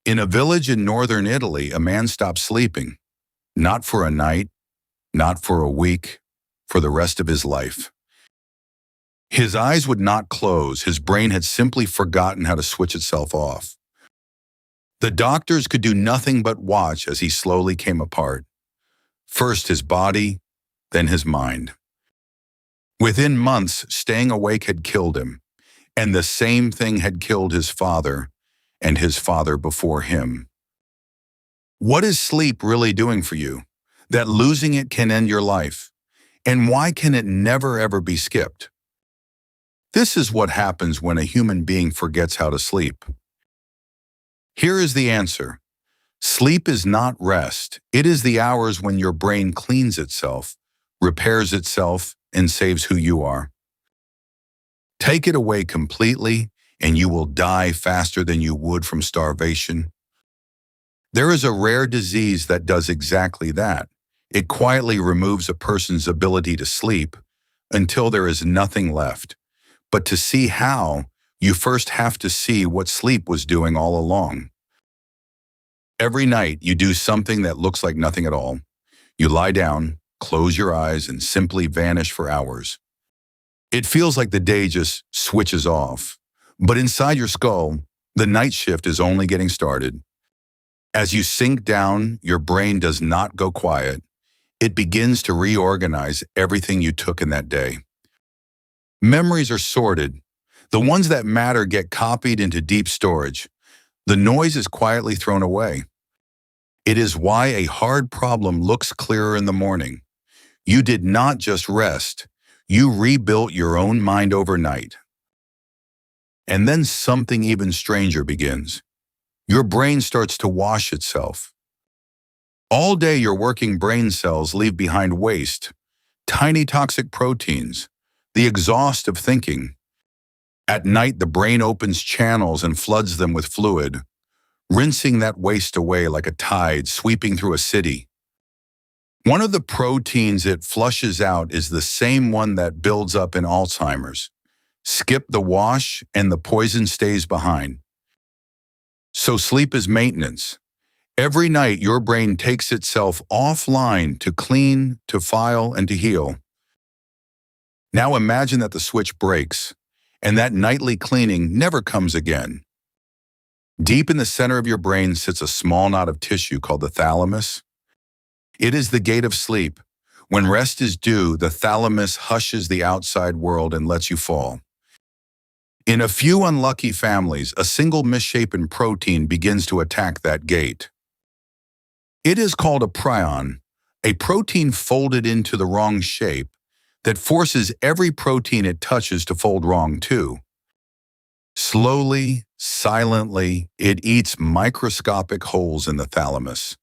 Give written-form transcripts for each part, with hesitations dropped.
In a village in northern Italy, a man stopped sleeping, not for a night, not for a week, for the rest of his life. His eyes would not close. His brain had simply forgotten how to switch itself off. The doctors could do nothing but watch as he slowly came apart. First his body, then his mind. Within months, staying awake had killed him, and the same thing had killed his father and his father before him. What is sleep really doing for you, that losing it can end your life? And why can it never ever be skipped? This is what happens when a human being forgets how to sleep. Here is the answer. Sleep is not rest. It is the hours when your brain cleans itself, repairs itself, and saves who you are. Take it away completely, and you will die faster than you would from starvation. There is a rare disease that does exactly that. It quietly removes a person's ability to sleep until there is nothing left. But to see how, you first have to see what sleep was doing all along. Every night, you do something that looks like nothing at all. You lie down, close your eyes, and simply vanish for hours. It feels like the day just switches off. But inside your skull, the night shift is only getting started. As you sink down, your brain does not go quiet. It begins to reorganize everything you took in that day. Memories are sorted. The ones that matter get copied into deep storage. The noise is quietly thrown away. It is why a hard problem looks clearer in the morning. You did not just rest. You rebuilt your own mind overnight. And then something even stranger begins. Your brain starts to wash itself. All day your working brain cells leave behind waste, tiny toxic proteins, the exhaust of thinking. At night, the brain opens channels and floods them with fluid, rinsing that waste away like a tide sweeping through a city. One of the proteins it flushes out is the same one that builds up in Alzheimer's. Skip the wash and the poison stays behind. So sleep is maintenance. Every night, your brain takes itself offline to clean, to file, and to heal. Now imagine that the switch breaks, and that nightly cleaning never comes again. Deep in the center of your brain sits a small knot of tissue called the thalamus. It is the gate of sleep. When rest is due, the thalamus hushes the outside world and lets you fall. In a few unlucky families, a single misshapen protein begins to attack that gate. It is called a prion, a protein folded into the wrong shape that forces every protein it touches to fold wrong too. Slowly, silently, it eats microscopic holes in the thalamus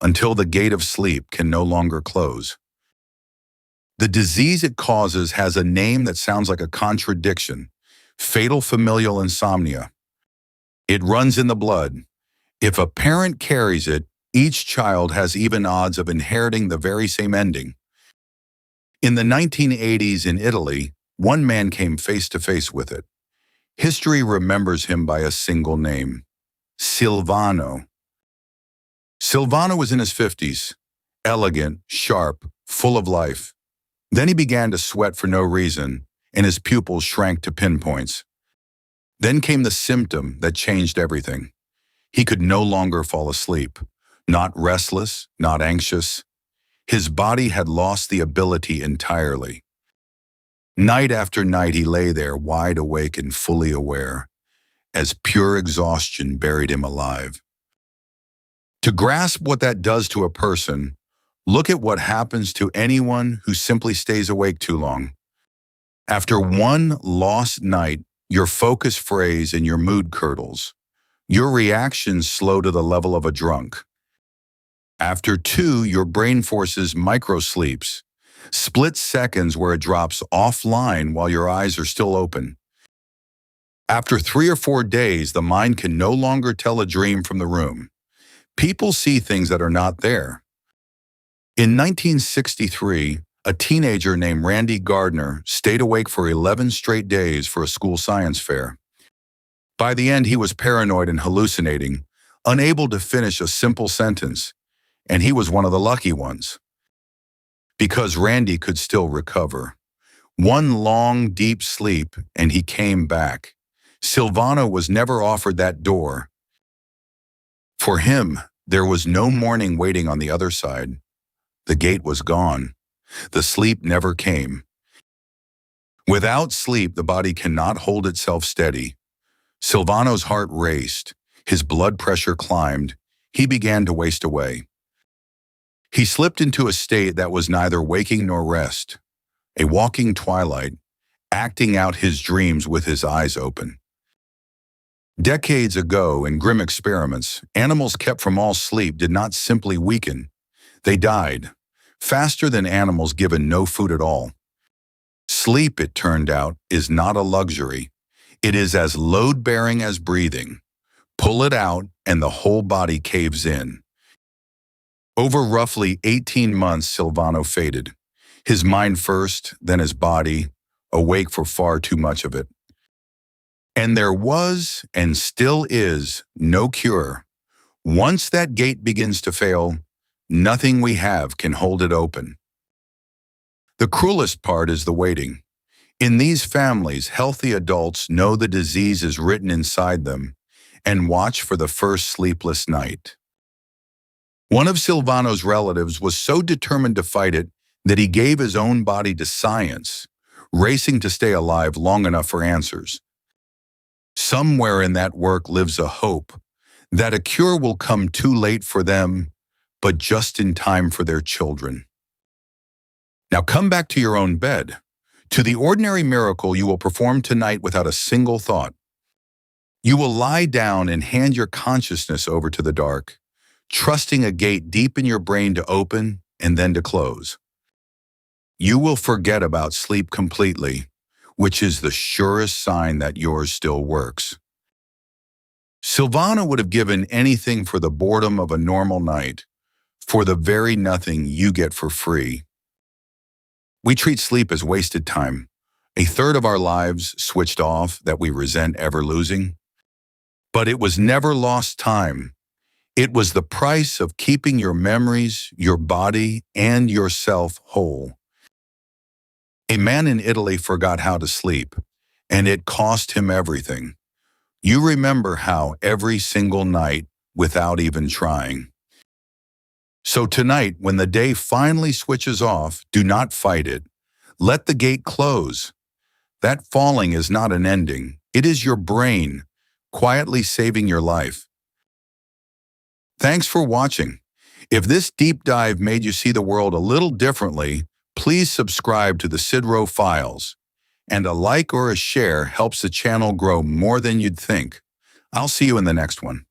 until the gate of sleep can no longer close. The disease it causes has a name that sounds like a contradiction: fatal familial insomnia. It runs in the blood. If a parent carries it, each child has even odds of inheriting the very same ending. In the 1980s in Italy, one man came face to face with it. History remembers him by a single name: Silvano. Silvano was in his 50s, elegant, sharp, full of life. Then he began to sweat for no reason, and his pupils shrank to pinpoints. Then came the symptom that changed everything. He could no longer fall asleep, not restless, not anxious. His body had lost the ability entirely. Night after night he lay there, wide awake and fully aware, as pure exhaustion buried him alive. To grasp what that does to a person, look at what happens to anyone who simply stays awake too long. After one lost night, your focus frays and your mood curdles. Your reactions slow to the level of a drunk. After two, your brain forces microsleeps, split seconds where it drops offline while your eyes are still open. After 3 or 4 days, the mind can no longer tell a dream from the room. People see things that are not there. In 1963, a teenager named Randy Gardner stayed awake for 11 straight days for a school science fair. By the end, he was paranoid and hallucinating, unable to finish a simple sentence, and he was one of the lucky ones. Because Randy could still recover. One long, deep sleep, and he came back. Silvano was never offered that door. For him, there was no morning waiting on the other side. The gate was gone. The sleep never came. Without sleep, the body cannot hold itself steady. Silvano's heart raced. His blood pressure climbed. He began to waste away. He slipped into a state that was neither waking nor rest, a walking twilight, acting out his dreams with his eyes open. Decades ago, in grim experiments, animals kept from all sleep did not simply weaken. They died, faster than animals given no food at all. Sleep, it turned out, is not a luxury. It is as load-bearing as breathing. Pull it out, and the whole body caves in. Over roughly 18 months, Silvano faded. His mind first, then his body, awake for far too much of it. And there was, and still is, no cure. Once that gate begins to fail, nothing we have can hold it open. The cruelest part is the waiting. In these families, healthy adults know the disease is written inside them and watch for the first sleepless night. One of Silvano's relatives was so determined to fight it that he gave his own body to science, racing to stay alive long enough for answers. Somewhere in that work lives a hope that a cure will come too late for them, but just in time for their children. Now come back to your own bed, to the ordinary miracle you will perform tonight without a single thought. You will lie down and hand your consciousness over to the dark, trusting a gate deep in your brain to open and then to close. You will forget about sleep completely, which is the surest sign that yours still works. Silvano would have given anything for the boredom of a normal night, for the very nothing you get for free. We treat sleep as wasted time, a third of our lives switched off that we resent ever losing. But it was never lost time. It was the price of keeping your memories, your body, and yourself whole. A man in Italy forgot how to sleep, and it cost him everything. You remember how every single night without even trying. So tonight, when the day finally switches off, do not fight it. Let the gate close. That falling is not an ending. It is your brain quietly saving your life. Thanks for watching. If this deep dive made you see the world a little differently, please subscribe to the Sidro Files. And a like or a share helps the channel grow more than you'd think. I'll see you in the next one.